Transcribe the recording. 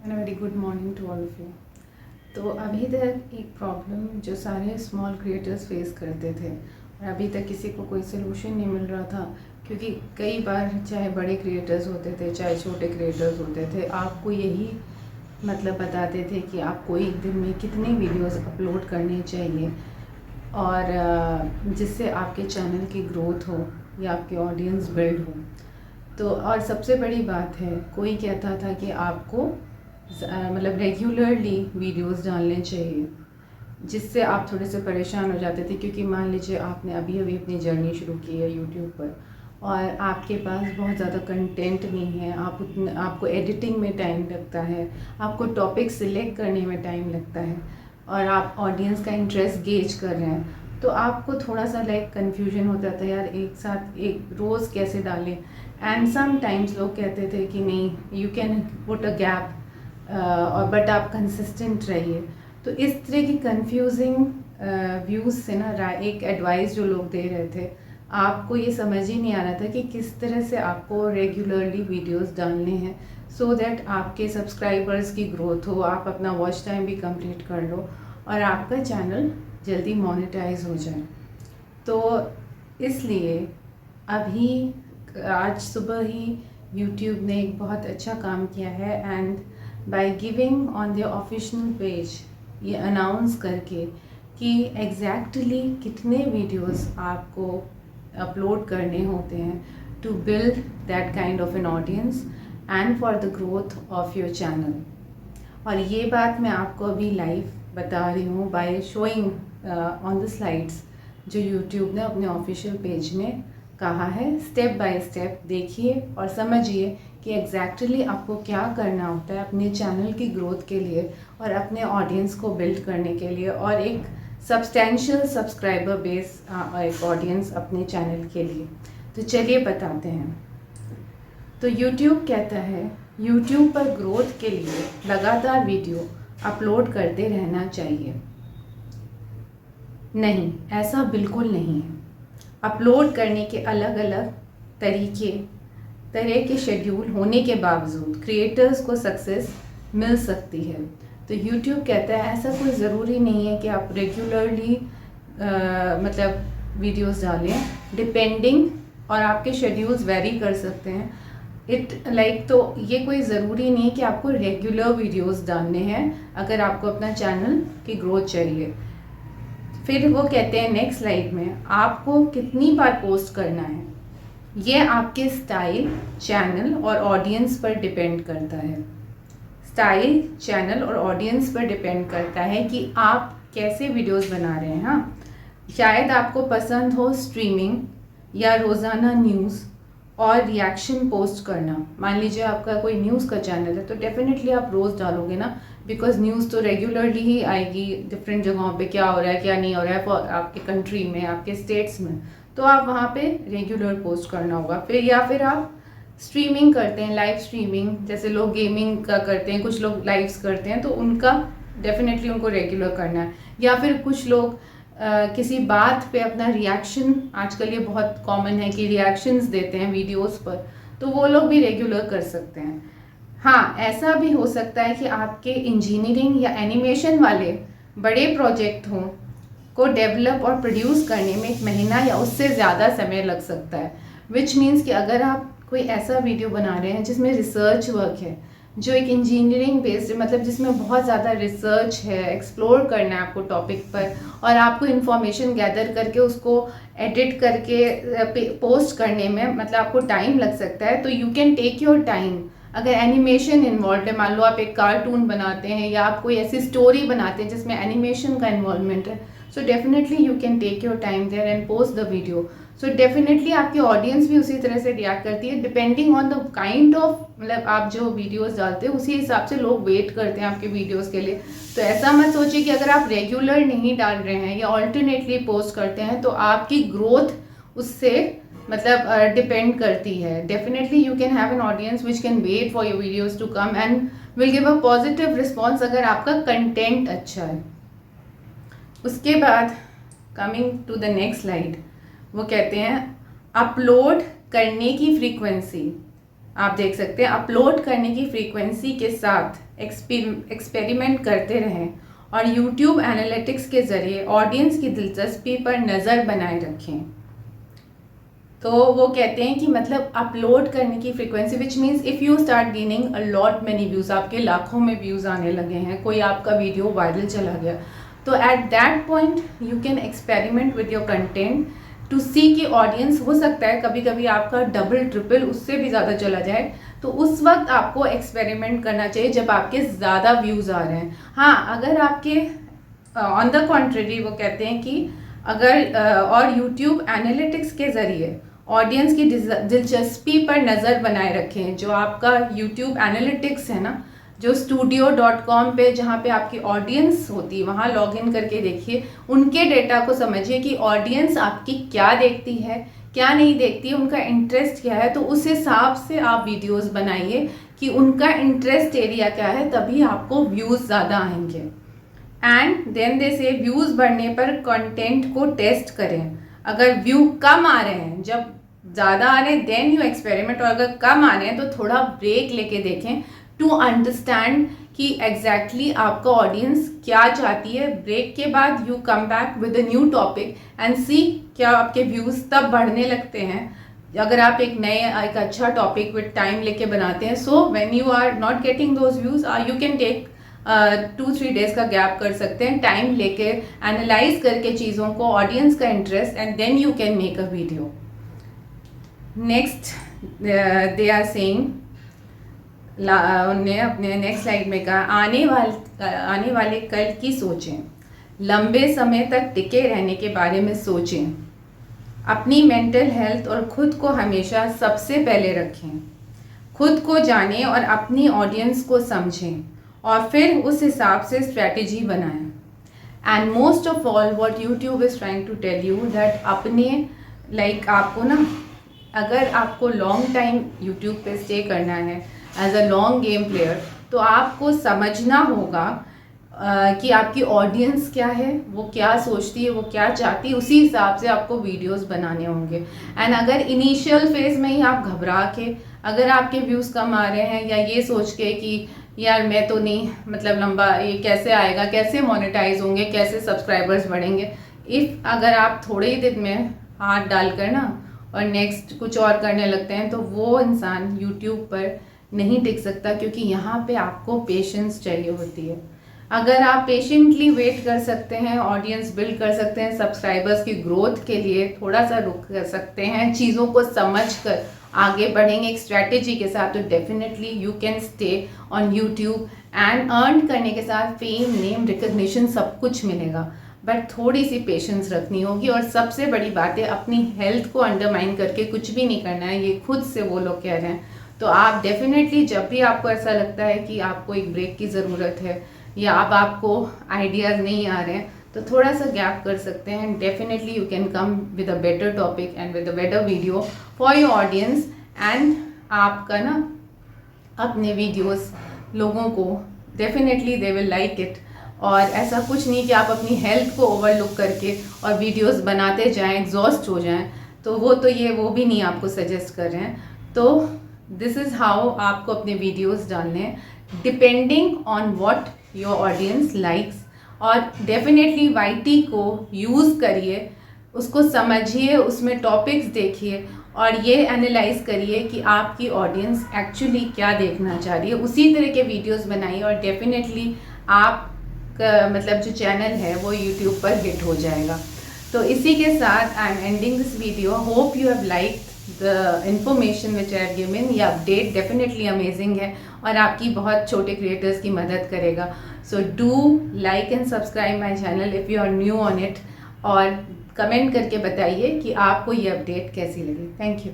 And very good morning to all of you. तो अभी तक एक प्रॉब्लम जो सारे स्मॉल क्रिएटर्स फेस करते थे और अभी तक किसी को कोई सोल्यूशन नहीं मिल रहा था, क्योंकि कई बार चाहे बड़े क्रिएटर्स होते थे चाहे छोटे क्रिएटर्स होते थे, आपको यही मतलब बताते थे कि आपको एक दिन में कितने वीडियोस अपलोड करने चाहिए और जिससे आपके चैनल की ग्रोथ हो या आपकी ऑडियंस बिल्ड हो। तो और सबसे बड़ी बात है, कोई कहता था कि आपको मतलब रेगुलरली वीडियोस डालने चाहिए, जिससे आप थोड़े से परेशान हो जाते थे, क्योंकि मान लीजिए आपने अभी अभी अपनी जर्नी शुरू की है यूट्यूब पर और आपके पास बहुत ज़्यादा कंटेंट नहीं है, आपको एडिटिंग में टाइम लगता है, आपको टॉपिक सिलेक्ट करने में टाइम लगता है और आप ऑडियंस का इंटरेस्ट गेज कर रहे हैं, तो आपको थोड़ा सा कन्फ्यूजन होता था, यार एक साथ एक रोज़ कैसे डालें। एंड सम टाइम्स लोग कहते थे कि नहीं, you can put a gap और बट आप कंसिस्टेंट रहिए। तो इस तरह की कंफ्यूजिंग व्यूज़ से ना एक एडवाइस जो लोग दे रहे थे, आपको ये समझ ही नहीं आ रहा था कि किस तरह से आपको रेगुलरली वीडियोस डालने हैं सो दैट आपके सब्सक्राइबर्स की ग्रोथ हो, आप अपना वॉच टाइम भी कंप्लीट कर लो और आपका चैनल जल्दी मोनेटाइज हो जाए। तो इसलिए अभी आज सुबह ही यूट्यूब ने एक बहुत अच्छा काम किया है, and by giving on the official page ये अनाउंस करके कि एग्जैक्टली कितने वीडियोस आपको अपलोड करने होते हैं to build that kind of an audience and for the growth of your channel. और ये बात मैं आपको अभी लाइव बता रही हूँ by showing on the slides जो यूट्यूब ने अपने ऑफिशियल पेज में कहा है। स्टेप बाय स्टेप देखिए और समझिए कि एग्जैक्टली आपको क्या करना होता है अपने चैनल की ग्रोथ के लिए और अपने ऑडियंस को बिल्ड करने के लिए और एक सब्सटेंशियल सब्सक्राइबर बेस एक ऑडियंस अपने चैनल के लिए। तो चलिए बताते हैं। तो YouTube कहता है YouTube पर ग्रोथ के लिए लगातार वीडियो अपलोड करते रहना चाहिए। नहीं, ऐसा बिल्कुल नहीं है। अपलोड करने के अलग अलग तरह के शेड्यूल होने के बावजूद क्रिएटर्स को सक्सेस मिल सकती है। तो YouTube कहता है ऐसा कोई ज़रूरी नहीं है कि आप रेगुलरली मतलब वीडियोस डालें, डिपेंडिंग, और आपके शेड्यूल्स वेरी कर सकते हैं। तो ये कोई ज़रूरी नहीं कि आपको रेगुलर वीडियोस डालने हैं अगर आपको अपना चैनल की ग्रोथ चाहिए। फिर वो कहते हैं नेक्स्ट स्लाइड में, आपको कितनी बार पोस्ट करना है ये आपके स्टाइल, चैनल और ऑडियंस पर डिपेंड करता है। स्टाइल, चैनल और ऑडियंस पर डिपेंड करता है कि आप कैसे वीडियोस बना रहे हैं। हाँ, शायद आपको पसंद हो स्ट्रीमिंग या रोज़ाना न्यूज़ और रिएक्शन पोस्ट करना। मान लीजिए आपका कोई न्यूज़ का चैनल है तो डेफिनेटली आप रोज़ डालोगे ना, बिकॉज न्यूज़ तो रेगुलरली ही आएगी, डिफरेंट जगहों पे क्या हो रहा है क्या नहीं हो रहा है आपके कंट्री में, आपके स्टेट्स में, तो आप वहाँ पे रेगुलर पोस्ट करना होगा। फिर या फिर आप स्ट्रीमिंग करते हैं, लाइव स्ट्रीमिंग, जैसे लोग गेमिंग का करते हैं, कुछ लोग लाइव्स करते हैं, तो उनका डेफिनेटली उनको रेगुलर करना है। या फिर कुछ लोग किसी बात पे अपना रिएक्शन, आजकल ये बहुत कॉमन है कि रिएक्शंस देते हैं वीडियोस पर, तो वो लोग भी रेगुलर कर सकते हैं। हाँ, ऐसा भी हो सकता है कि आपके इंजीनियरिंग या एनिमेशन वाले बड़े प्रोजेक्ट हों को डेवलप और प्रोड्यूस करने में 1 महीना या उससे ज़्यादा समय लग सकता है। विच मीन्स कि अगर आप कोई ऐसा वीडियो बना रहे हैं जिसमें रिसर्च वर्क है, जो एक इंजीनियरिंग बेस्ड, मतलब जिसमें बहुत ज़्यादा रिसर्च है, एक्सप्लोर करना है आपको टॉपिक पर, और आपको इन्फॉर्मेशन गैदर करके उसको एडिट करके पोस्ट करने में मतलब आपको टाइम लग सकता है, तो you can take your time. अगर एनिमेशन इन्वॉल्व है, मान लो आप एक कार्टून बनाते हैं या आप कोई ऐसी स्टोरी बनाते हैं जिसमें एनिमेशन का इन्वॉल्वमेंट है, so definitely you can take your time there and post the video. So definitely आपकी ऑडियंस भी उसी तरह से रिएक्ट करती है, depending on the kind of, मतलब आप जो वीडियोस डालते हैं उसी हिसाब से लोग वेट करते हैं आपके वीडियोस के लिए। तो ऐसा मत सोचिए कि अगर आप रेगुलर नहीं डाल रहे हैं या ऑल्टरनेटली पोस्ट करते हैं तो आपकी ग्रोथ उससे मतलब डिपेंड करती है। Definitely you can have an audience which can wait for your videos to come and will give a positive response अगर आपका कंटेंट अच्छा है। उसके बाद coming to the next slide, वो कहते हैं अपलोड करने की फ्रीक्वेंसी आप देख सकते हैं अपलोड करने की फ्रीक्वेंसी के साथ एक्सपेरिमेंट करते रहें और YouTube एनालिटिक्स के ज़रिए ऑडियंस की दिलचस्पी पर नज़र बनाए रखें। तो वो कहते हैं कि मतलब अपलोड करने की frequency which means if you start gaining a lot many views, आपके लाखों में व्यूज़ आने लगे हैं, कोई आपका वीडियो वायरल चला गया, तो at that point you can experiment with your content to see कि ऑडियंस, हो सकता है कभी कभी आपका डबल ट्रिपल उससे भी ज़्यादा चला जाए, तो उस वक्त आपको एक्सपेरिमेंट करना चाहिए जब आपके ज़्यादा व्यूज़ आ रहे हैं। हाँ, अगर आपके ऑन द कॉन्ट्रेरी वो कहते हैं कि अगर और YouTube एनालिटिक्स के ज़रिए ऑडियंस की दिलचस्पी पर नज़र बनाए रखें। जो आपका YouTube एनालिटिक्स है ना, जो studio.com पे जहाँ पे आपकी ऑडियंस होती है, वहाँ लॉगिन करके देखिए, उनके डेटा को समझिए कि ऑडियंस आपकी क्या देखती है, क्या नहीं देखती है, उनका इंटरेस्ट क्या है, तो उस हिसाब से आप वीडियोस बनाइए कि उनका इंटरेस्ट एरिया क्या है, तभी आपको व्यूज़ ज़्यादा आएंगे। एंड देन दे से व्यूज़ बढ़ने पर कंटेंट को टेस्ट करें। अगर व्यू कम आ रहे हैं, जब ज़्यादा आ रहे हैं देन यू एक्सपेरिमेंट, और अगर कम आ रहे हैं तो थोड़ा ब्रेक लेके देखें टू अंडरस्टैंड कि एग्जैक्टली आपका ऑडियंस क्या चाहती है। ब्रेक के बाद you come back with a new topic and see क्या आपके व्यूज़ तब बढ़ने लगते हैं अगर आप एक अच्छा टॉपिक विद टाइम लेके बनाते हैं। So when you are not getting those views, you can take 2-3 days का गैप कर सकते हैं, टाइम लेके एनालाइज करके चीज़ों को, ऑडियंस का interest, and then you can make a video. Next they are saying, उन्होंने अपने नेक्स्ट स्लाइड में कहा, आने वाले कल की सोचें, लंबे समय तक टिके रहने के बारे में सोचें, अपनी मेंटल हेल्थ और खुद को हमेशा सबसे पहले रखें, खुद को जानें और अपनी ऑडियंस को समझें और फिर उस हिसाब से स्ट्रैटेजी बनाएं। And most of all what YouTube is trying to tell you that अपने आपको ना, अगर आपको लॉन्ग टाइम यूट्यूब पे स्टे करना है as a long game player, तो आपको समझना होगा कि आपकी ऑडियंस क्या है, वो क्या सोचती है, वो क्या चाहती है, उसी हिसाब से आपको वीडियोस बनाने होंगे। एंड अगर इनिशियल फेज में ही आप घबरा के, अगर आपके व्यूज़ कम आ रहे हैं या ये सोच के कि यार मैं तो नहीं, मतलब लंबा ये कैसे आएगा, कैसे मोनेटाइज होंगे, कैसे सब्सक्राइबर्स बढ़ेंगे, अगर आप थोड़े ही दिन में हाथ डालकर ना और नेक्स्ट कुछ और करने लगते हैं, तो वो इंसान यूट्यूब पर नहीं टिक सकता, क्योंकि यहाँ पे आपको पेशेंस चाहिए होती है। अगर आप पेशेंटली वेट कर सकते हैं, ऑडियंस बिल्ड कर सकते हैं, सब्सक्राइबर्स की ग्रोथ के लिए थोड़ा सा रुक कर सकते हैं, चीज़ों को समझ कर आगे बढ़ेंगे एक स्ट्रैटेजी के साथ, तो definitely you can stay on YouTube and earn करने के साथ फेम, नेम, रिकग्निशन सब कुछ मिलेगा। बट थोड़ी सी पेशेंस रखनी होगी, और सबसे बड़ी बात है अपनी हेल्थ को अंडरमाइन करके कुछ भी नहीं करना है, ये खुद से वो लोग कह रहे हैं। तो आप डेफिनेटली जब भी आपको ऐसा लगता है कि आपको एक ब्रेक की ज़रूरत है या अब आपको आइडियाज़ नहीं आ रहे हैं, तो थोड़ा सा गैप कर सकते हैं। Definitely you can come with a better topic and with a better video for your audience, and आपका ना अपने वीडियोस लोगों को definitely they will like it. और ऐसा कुछ नहीं कि आप अपनी हेल्थ को ओवरलुक करके और वीडियोस बनाते जाएं, एग्जॉस्ट हो जाएं, तो वो भी नहीं आपको सजेस्ट कर रहे हैं। तो दिस इज़ हाउ आपको अपने वीडियोस डालने हैं, depending on what your audience likes. और डेफिनेटली YT को यूज़ करिए, उसको समझिए, उसमें टॉपिक्स देखिए और ये एनालाइज करिए कि आपकी ऑडियंस एक्चुअली क्या देखना चाह रही है, उसी तरह के वीडियोस बनाइए, और डेफिनेटली आप मतलब जो चैनल है वो यूट्यूब पर हिट हो जाएगा। तो इसी के साथ I am ending this video. Hope you have liked the information which I have given. ये अपडेट डेफिनेटली अमेजिंग है और आपकी बहुत छोटे क्रिएटर्स की मदद करेगा। So do like and subscribe my channel if you are new on it, और कमेंट करके बताइए कि आपको ये अपडेट कैसी लगी। Thank you.